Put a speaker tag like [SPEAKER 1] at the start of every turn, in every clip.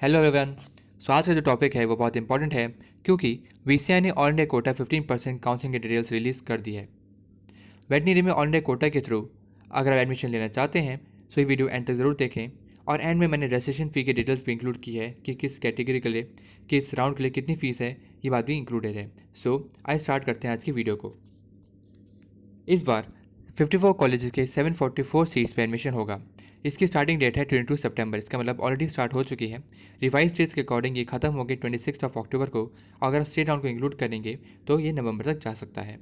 [SPEAKER 1] Hello everyone. सो आज का जो टॉपिक है वो बहुत इंपॉर्टेंट है क्योंकि वीसीआई ने ऑल इंडिया कोटा 15% काउंसलिंग की डिटेल्स रिलीज़ कर दी है। वेटनरी में ऑल इंडिया कोटा के थ्रू अगर आप एडमिशन लेना चाहते हैं तो ये वीडियो एंड तक ज़रूर देखें। और एंड में मैंने रजिस्ट्रेशन फ़ी की डिटेल्स भी इंक्लूड की है कि किस कैटेगरी के लिए, किस राउंड के लिए कितनी फ़ीस है, ये बात भी इंक्लूडेड है। सो आइए स्टार्ट करते हैं आज की वीडियो को। इस बार 54 कॉलेजेस के 744 सीट्स पे एडमिशन होगा। इसकी स्टार्टिंग डेट है 22 सितंबर, इसका मतलब ऑलरेडी स्टार्ट हो चुकी है। रिवाइज डेट्स के अकॉर्डिंग ये खत्म होगी 26 अक्टूबर को। अगर स्टेट राउंड को इंक्लूड करेंगे तो ये नवंबर तक जा सकता है।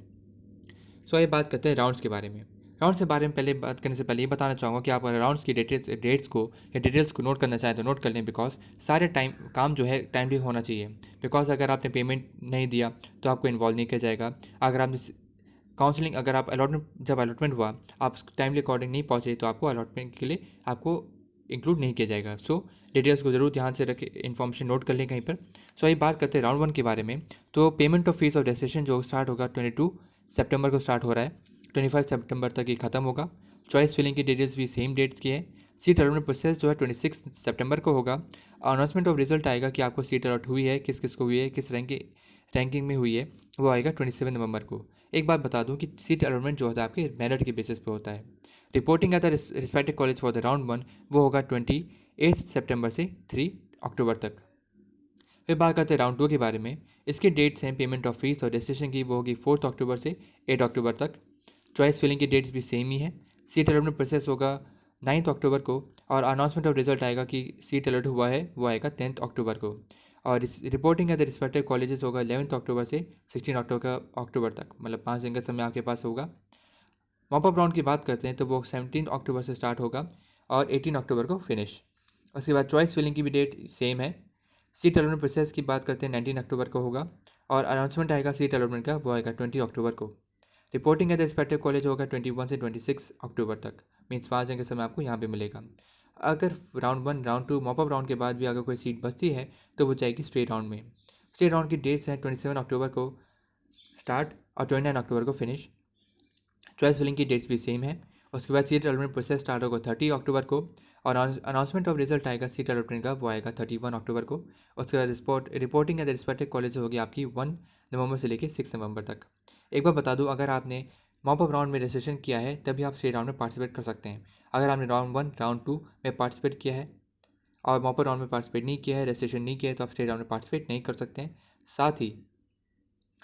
[SPEAKER 1] सो ये बात करते हैं राउंड्स के बारे में। राउंड्स के बारे में पहले बात करने से पहले ये बताना चाहूँगा कि आप अगर राउंड्स की डेट्स को या डिटेल्स को नोट करना चाहें तो नोट कर लें, बिकॉज सारे काम जो है टाइमली होना चाहिए। बिकॉज अगर आपने पेमेंट नहीं दिया तो आपको इन्वॉल्व नहीं किया जाएगा। अगर आपने काउंसलिंग अगर आप जब अलॉटमेंट हुआ आप टाइम के अकॉर्डिंग नहीं पहुँचे तो आपको अलॉटमेंट के लिए आपको इंक्लूड नहीं किया जाएगा। सो डिटेल्स को जरूर ध्यान से रखें, इन्फॉर्मेशन नोट कर लें कहीं पर। सो ये बात करते हैं राउंड 1 के बारे में। तो payment of fees of registration जो स्टार्ट होगा 22 सितंबर को स्टार्ट हो रहा है, 25 सितंबर तक ये खत्म होगा। चॉइस फिलिंग की डिटेल्स भी सेम डेट्स की है। सीट अलॉटमेंट प्रोसेस जो है 26 सितंबर को होगा। अनाउंसमेंट ऑफ रिजल्ट आएगा कि आपको सीट अलॉट हुई है, किस किस को हुई है, किस रैंकिंग में हुई है, वो आएगा 27 नवंबर को। एक बात बता दूं कि सीट अलॉटमेंट जो होता है आपके मेरिट के बेसिस पे होता है। Reporting at the respective college for the round 1 वो होगा 28 सितंबर से 3 अक्टूबर तक। फिर बात करते हैं राउंड 2 के बारे में। इसके डेट्स हैं पेमेंट ऑफ फीस और रजिस्ट्रेशन की, वो होगी 4 अक्टूबर से 8 अक्टूबर तक। चॉइस फिलिंग की डेट्स भी सेम ही है। सीट अलॉटमेंट प्रोसेस होगा 9 अक्टूबर को और अनाउंसमेंट ऑफ रिजल्ट आएगा कि सीट अलॉट हुआ है वो आएगा 10 अक्टूबर को। और इस reporting at the respective colleges होगा 11 अक्टूबर से 16 अक्टूबर तक, मतलब 5 दिन का समय आपके पास होगा। मॉप अप राउंड की बात करते हैं तो वो 17 अक्टूबर से स्टार्ट होगा और 18 अक्टूबर को फिनिश। उसके बाद चॉइस फिलिंग की भी डेट सेम है। सीट अलॉटमेंट प्रोसेस की बात करते हैं 19 अक्टूबर को होगा और अनाउंसमेंट आएगा सीट अलॉटमेंट का, वो आएगा 20 अक्टूबर को। Reporting at the respective college होगा 21 से 26 अक्टूबर तक, मीन्स 5 दिन का समय आपको यहाँ पे मिलेगा। अगर round 1 round 2 mop up round के बाद भी अगर कोई सीट बचती है तो वो जाएगी स्ट्रेट राउंड में। स्ट्रेट राउंड की डेट्स हैं 27 अक्टूबर को स्टार्ट और 29 अक्टूबर को फिनिश। चॉइस फिलिंग की डेट्स भी सेम है। उसके बाद सीट अलॉटमेंट प्रोसेस स्टार्ट होगा 30 अक्टूबर को और अनाउंसमेंट ऑफ रिजल्ट आएगा सीट अलॉटमेंट का, वो आएगा 31 अक्टूबर को। उसके बाद reporting at the respective college होगी आपकी 1 नवंबर से लेकर 6 नवंबर तक। एक बार बता दूं, अगर आपने मॉप अप राउंड में रजिस्ट्रेशन किया है तभी आप स्टेट राउंड में पार्टिसिपेट कर सकते हैं। अगर आपने राउंड 1 राउंड 2 में पार्टिसिपेट किया है और मॉप अप राउंड में पार्टिसिपेट नहीं किया है, रजिस्ट्रेशन नहीं किया है, तो आप स्टेट राउंड में पार्टिसिपेट नहीं कर सकते हैं। साथ ही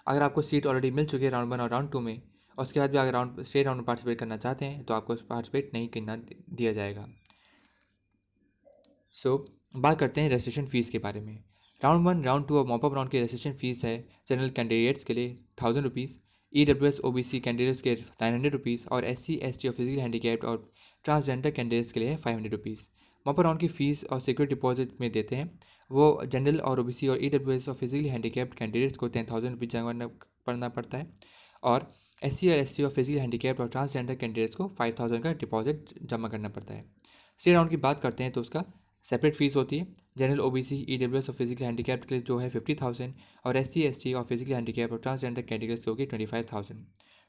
[SPEAKER 1] अगर आपको सीट ऑलरेडी मिल चुकी है राउंड 1 और राउंड 2 में, और उसके बाद भी अगर स्टेट राउंड में पार्टिसिपेट करना चाहते हैं तो आपको पार्टिसिपेट नहीं करना दिया जाएगा। बात करते हैं रजिस्ट्रेशन फ़ीस के बारे में। राउंड 1 राउंड 2 और मॉप अप राउंड की रजिस्ट्रेशन फ़ीस है जनरल कैंडिडेट्स के लिए 1000 रुपीज़, EWS OBC कैंडिडेट्स के 900 रुपीज़ और SC ST और फिजिकल हैंडीकैप्ड और ट्रांसजेंडर कैंडिडेट्स के लिए 500 रुपीज़। मॉप अप राउंड की फ़ीस और सिक्योरिटी डिपॉजिट में देते हैं वो जनरल और OBC और EWS और फिजिकली हैंडीकैप्ड कैंडिडेट्स को 10,000 रुपीज़ जमा करना पड़ता है और SC और ST और फिजिकल हैंडीकैप्ड और ट्रांसजेंडर कैंडिडेट्स को 5,000 का डिपॉजिट जमा करना पड़ता है। सी राउंड की बात करते हैं तो उसका सेपरेट फीस होती है। जनरल OBC EWS और फिजिकल हैंडीकैप्ड के लिए जो है 50,000 और SC ST और फिजिकल हैंडीकैप और ट्रांसजेंडर कैटेगरीज की होगी 25,000।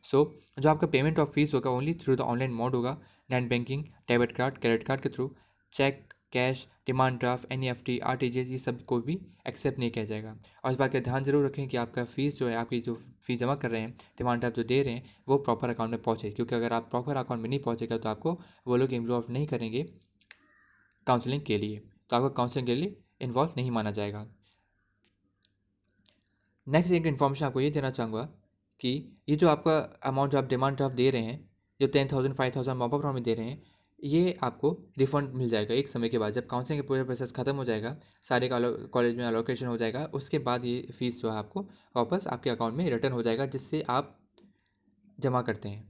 [SPEAKER 1] जो आपका पेमेंट ऑफ फीस होगा only through the online mode होगा, net banking, debit card, credit card के through. Cheque, cash, demand draft, NEFT, RTGS ये सब को भी एक्सेप्ट नहीं किया जाएगा। और इस बात का ध्यान जरूर रखें कि आपका फ़ीस जो है, आपकी जो फ़ीस जमा कर रहे हैं, डिमांड ड्राफ्ट जो दे रहे हैं, वो प्रॉपर अकाउंट में पहुँचे, क्योंकि अगर आप प्रॉपर अकाउंट में नहीं पहुँचेगा तो आपको वो लोग इन्वॉल्व नहीं करेंगे काउंसलिंग के लिए, तो आपका काउंसलिंग के लिए इन्वॉल्व नहीं माना जाएगा। नेक्स्ट एक इन्फॉर्मेशन आपको ये देना चाहूँगा कि ये जो आपका अमाउंट जो आप डिमांड ड्राफ्ट दे रहे हैं, जो 10,000 5,000 मॉप अप राउंड में दे रहे हैं, ये आपको रिफंड मिल जाएगा एक समय के बाद। जब काउंसलिंग का पूरा प्रोसेस खत्म हो जाएगा, सारे कॉलेज में अलोकेशन हो जाएगा, उसके बाद ये फीस जो है आपको वापस आपके अकाउंट में रिटर्न हो जाएगा जिससे आप जमा करते हैं।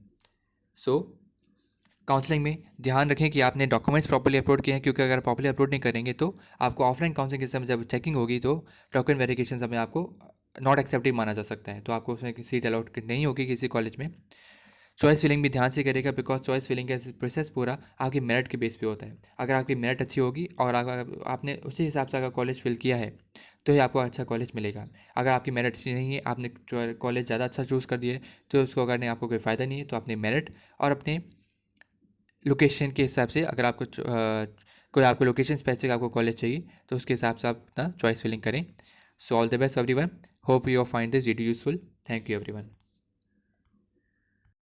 [SPEAKER 1] काउंसलिंग में ध्यान रखें कि आपने डॉक्यूमेंट्स प्रॉपर्ली अपलोड किए हैं, क्योंकि अगर प्रॉपर्ली अपलोड नहीं करेंगे तो आपको ऑफलाइन काउंसलिंग के समय जब चेकिंग होगी तो डॉक्यूमेंट वेरिफिकेशन समय आपको नॉट एक्सेप्टेड माना जा सकता है, तो आपको उसमें सीट अलॉट नहीं होगी किसी कॉलेज में। चॉइस फिलिंग भी ध्यान से करेगा, बिकॉज चॉइस फिलिंग का प्रोसेस पूरा आपकी मेरिट के बेस पे होता है। अगर आपकी मेरिट अच्छी होगी और अगर आपने उसी हिसाब से अगर कॉलेज फिल किया है तो ही आपको अच्छा कॉलेज मिलेगा। अगर आपकी मेरिट अच्छी नहीं है, आपने कॉलेज ज़्यादा अच्छा चूज़ कर दिया है, तो उसको करने आपको कोई फ़ायदा नहीं है। तो अपने मेरिट और अपने लोकेशन के हिसाब से अगर आपको कोई आपको लोकेशन स्पेसिफिक आपको कॉलेज चाहिए तो उसके हिसाब से आप अपना चॉइस फिलिंग करें. So all the best everyone. Hope you find this video useful. Thank you everyone.